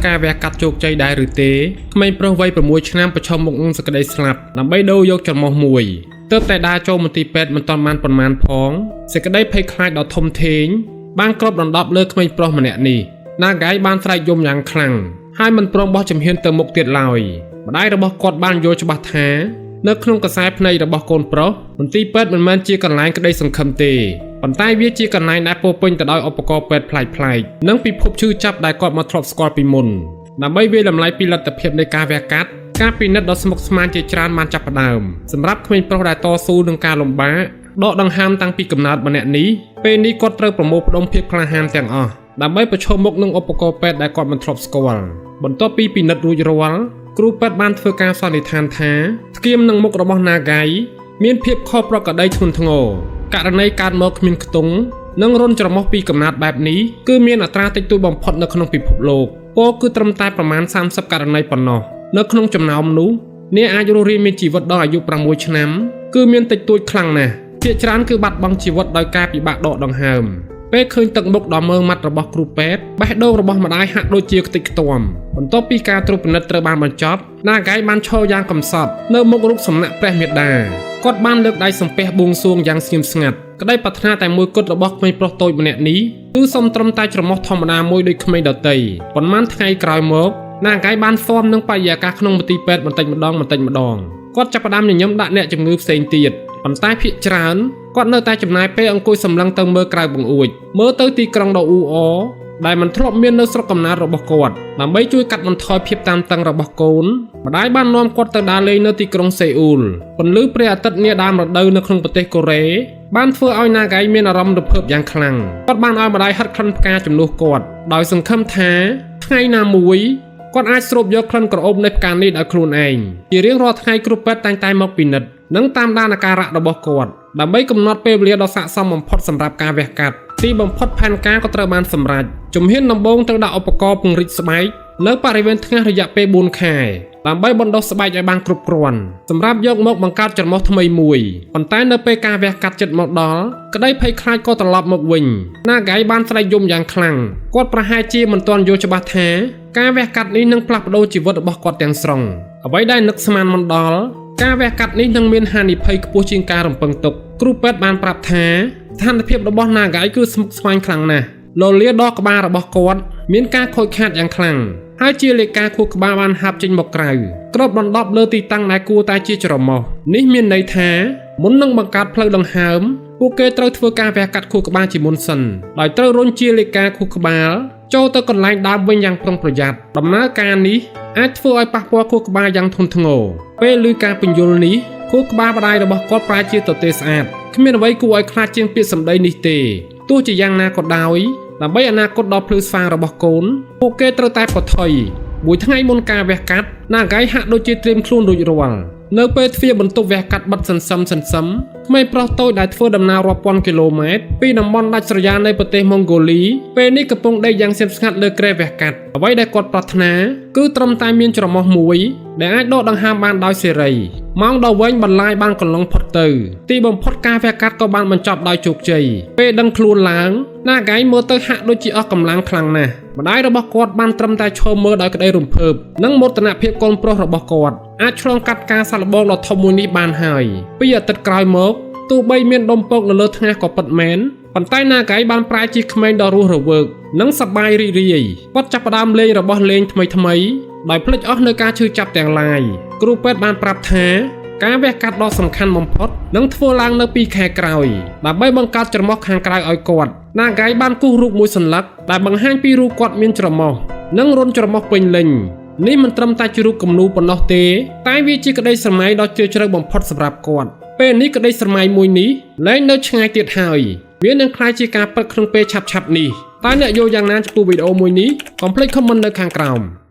ការវះកាត់ជោគជ័យដែរឬទេក្មេងប្រុសវ័យ6ឆ្នាំប្រឈមមុខនឹងសក្តីស្លាប់ដើម្បីដូរយកច្រមុះមួយទើបតែដើរចូលមន្ទីរពេទ្យមិនទាន់បានប៉ុន្មានផងសេចក្តីភ័យខ្លាចដ៏ធំធេងបានគ្របដណ្ដប់លើក្មេងប្រុសម្នាក់នេះណាហ្គាយបានស្រែកយំយ៉ាងខ្លាំងហើយមិនព្រមបោះជំហានទៅមុខទៀតឡើយម្ដាយរបស់គាត់បានយល់ច្បាស់ថានៅក្នុងខ្សែភ្នែករបស់កូនប្រុសមន្ទីរពេទ្យមិនមែនជាកន្លែងក្តីសង្ឃឹមទេប៉ុន្តែវាជាកន្លែងដែលពោរពេញទៅដោយឧបករណ៍ពេទ្យប្លែកៗនិងពិភពឈឺចាប់ដែលគាត់មកធ្លាប់ស្គាល់ពីមុនដើម្បីវាយតម្លៃពីលទ្ធភាពនៃការវះកាត់ការពិនិត្យដ៏ស្មុគស្មាញជាច្រើនបានចាប់ផ្ដើមសម្រាប់ក្មេងប្រុសដែលតស៊ូនឹងការលំបាកដកដង្ហើមតាំងពីកំណើតម្នាក់នេះពេលនេះគាត់ត្រូវប្រមូលផ្ដុំភាពក្លាហានទាំងអស់ដើម្បីប្រឈមមុខនឹងឧបករណ៍ពេទ្យដែលគាត់មិនធ្លាប់ស្គាល់បន្ទាប់ពីពិនិត្យរួចរាល់គ្រូពេទ្យបានធ្វើការសន្និដ្ឋានថាស្គៀមនឹងមុខរបស់ណាហ្គាយមានភាពខុសប្រក្រតីធ្ងន់ធ្ងរករណីកើតមកគ្មានខ្ទង់និងរុនច្រមុះពីកំណើតបែបនេះគឺមានអត្រាតិចតួចបំផុតនៅក្នុងពិភពលោកពោលគឺត្រឹមតែប្រមាណ30ករណីប៉ុណ្ណោះនៅក្នុងចំណោមនោះអ្នកអាចរស់រានមានជីវិតដល់អាយុ6ឆ្នាំគឺមានតិចតួចខ្លាំងណាស់ភាគច្រើនគឺបាត់បង់ជីវិតដោយការពិបាកដកដង្ហើមពេលឃើញទឹកមុខដ៏មើងម៉ាត់របស់គ្រូពេទ្យបេះដូងរបស់ម្ដាយហាក់ដូចជាខ្ទេចខ្ទាំបន្ទាប់ពីការត្រួតពិនិត្យត្រូវបានបញ្ចប់ណាហ្គាយបានឈរយ៉ាងកំសត់នៅមុខរូបសំណាកព្រះមេដាគាត់បានលើកដៃសំពះបួងសួងយ៉ាងស្ងៀមស្ងាត់ក្តីប្រាថ្នាតែមួយគត់របស់ក្មេងប្រុសតូចម្នាក់នេះគឺសុំត្រឹមតែច្រមុះធម្មតាមួយដូចក្មេងដទៃប៉ុន្មានថ្ងៃក្រោយមកណាហ្គាយបានហ្វមនឹងបរិយាកាសក្នុងមន្ទីរពេទ្យបន្តិចម្ដងគាត់ចាប់ផ្ដើមញញឹមដាក់អ្នកជំងឺផ្សេងទៀតប៉ុន្តែភាគច្រើនគាត់នៅតែចំណាយពេលអង្គុយសម្លឹងទៅមើលក្រៅបង្អួចមើលទៅទីក្រុងដ៏អ៊ូអរដែលមិនធ្លាប់មាននៅស្រុកកំណើតរបស់គាត់ដើម្បីជួយកាត់បន្ថយភាពតានតឹងរបស់កូនម្ដាយបាននាំគាត់ទៅដើរលេងនៅទីក្រុងសេអ៊ូលពន្លឺព្រះអាទិត្យនាដើមរដូវនៅក្នុងប្រទេសកូរ៉េបានធ្វើឲ្យណាហ្គាយមានអារម្មណ៍រំភើបយ៉ាងខ្លាំងគាត់បានឲ្យម្ដាយហិតក្លិនផ្កាជំនួសគាត់ដោយសង្ឃឹមថាថ្ងៃណាមួយគាត់អាចស្រូបយកក្លិនក្រអូបនៃផ្កានេះដោយខ្លួនឯងជារៀងរាល់ថ្ងៃគ្រូពេទ្យតែងមកពិនិត្យនិងតាមដានអាការៈរបស់គាត់ដើម្បីកំណត់ពេលវេលាដ៏ស័ក្តិសមបំផុតសម្រាប់ការវះកាត់ទីបំផុតផែនការក៏ត្រូវបានសម្រេចជំហានដំបូងត្រូវដាក់ឧបករណ៍ពង្រីកស្បែកនៅបរិវេណថ្ងាសរយៈពេល4ខែដើម្បីបណ្ដុះស្បែកឲ្យបានគ្រប់គ្រាន់សម្រាប់យកមកបង្កើតច្រមុះថ្មីមួយប៉ុន្តែនៅពេលការវះកាត់ជិតមកដល់ក្តីភ័យខ្លាចក៏ត្រឡប់មកវិញណាហ្គាយបានស្រែកយំយ៉ាងខ្លាំងគាត់ប្រហែលជាមិនទាន់យល់ច្បាស់ថាការវះកាត់នេះនឹងផ្លាស់ប្ដូរជីវិតរបស់គាត់ទាំងស្រុងអ្វីដែលនឹកស្មានមិនដល់ការវះកាត់នេះនឹងមានហានិភ័យខ្ពស់ជាងការរំពឹងទុកគ្រូពេទ្យបានប្រាប់ថាស្ថានភាពរបស់ណាហ្គាយគឺស្មុគស្មាញខ្លាំងណាស់លលាដកក្បាលរបស់គាត់មានការខូចខាតយ៉ាងខ្លាំងហើយជាលេខាខួរក្បាលបានហាប់ចេញមកក្រៅគ្របដណ្ដប់លើទីតាំងដែលគួរតែជាច្រមុះនេះមានន័យថាមុននឹងបង្កើតផ្លូវដង្ហើមពួកគេត្រូវធ្វើការវះកាត់ខួរក្បាលជាមុនសិនដោយត្រូវរុញជាលេខាខួរក្បាលចូលទៅកន្លែងដើមវិញយ៉ាងប្រុងប្រយ័ត្នដំណើរការនេះអាចធ្វើឲ្យប៉ះពាល់ខួរក្បាលយ៉ាងធ្ងន់ធ្ងរពេលឮការពន្យល់នេះខួរក្បាលម្ដាយរបស់គាត់ប្រែជាទទេស្អាតគ្មានអ្វីគួរឲ្យខ្លាចជាងពាក្យសម្ដីនេះទេទោះជាយ៉ាងណាក៏ដោយដើម្បីអនាគតដ៏ភ្លឺស្វាងរបស់កូនពួកគេត្រូវតែប្រថុយមួយថ្ងៃមុនការវះកាត់ណាហ្គាយហាក់ដូចជាត្រៀមខ្លួនរួចរាល់នៅពេលទ្វារបន្ទប់វះកាត់បិទសន្សឹមក្មេងប្រុសតូចដែលធ្វើដំណើររាប់ពាន់គីឡូម៉ែត្រពីតំបន់ដាច់ស្រយាលនៃប្រទេសម៉ុងហ្គូលីពេលនេះកំពុងដេកយ៉ាងស្ងៀមស្ងាត់លើគ្រែវះកាត់អ្វីដែលគាត់ប្រាថ្នាគឺត្រឹមតែមានច្រមុះមួយដែលអាចដកដង្ហើមបានដោយសេរីម៉ោងដ៏វែងបន្លាយបានកន្លងផុតទៅទីបំផុតការវះកាត់ក៏បានបញ្ចប់ដោយជោគជ័យពេលដឹងខ្លួនឡើងណាហ្គាយមើលទៅហាក់ដូចជាអស់កម្លាំងខ្លាំងណាស់ម្ដាយរបស់គាត់បានត្រឹមតែឈរមើលដោយក្តីរំភើបនិងមោទនភាពកូនប្រុសរបស់គាត់អាចឆ្លងកាត់ការសាកល្បងដ៏ធំមួយនេះបានហើយពីអាទិត្យក្រោយមកទោះបីមានដុំពកនៅលើថ្ងាសក៏ពិតមែនប៉ុន្តែណាហ្គាយបានប្រែជាក្មេងដ៏រស់រវើកនិងសប្បាយរីករាយគាត់ចាប់ផ្ដើមលេងរបស់លេងថ្មីដោយភ្លេចអស់នៅការឈឺចាប់ទាំងឡាយគ្រូពេទ្យបានប្រាប់ថាការវះកាត់ដ៏សំខាន់បំផុតនឹងធ្វើឡើងនៅ2ខែក្រោយដើម្បីបង្កើតច្រមុះខាងក្រៅឲ្យគាត់ណាហ្គាយបានគូសរូបមួយសន្លឹកដែលបង្ហាញពីរូបគាត់មានច្រមុះនិងរុនច្រមុះពេញលេញនេះមិនត្រឹមតែជារូបគំនូរប៉ុណ្ណោះទេតែវាជាក្តីស្រមៃដ៏ជ្រាលជ្រៅបំផុតសម្រាប់គាត់ពេលនេះក្តីស្រមៃមួយនេះលែងនៅឆ្ងាយទៀតហើយវានឹងក្លាយជាការពិតក្នុងពេលឆាប់ៗនេះតើអ្នកយល់យ៉ាងណាចំពោះវីដេអូមួយនេះកុំភ្លេច comment នៅខាងក្រោម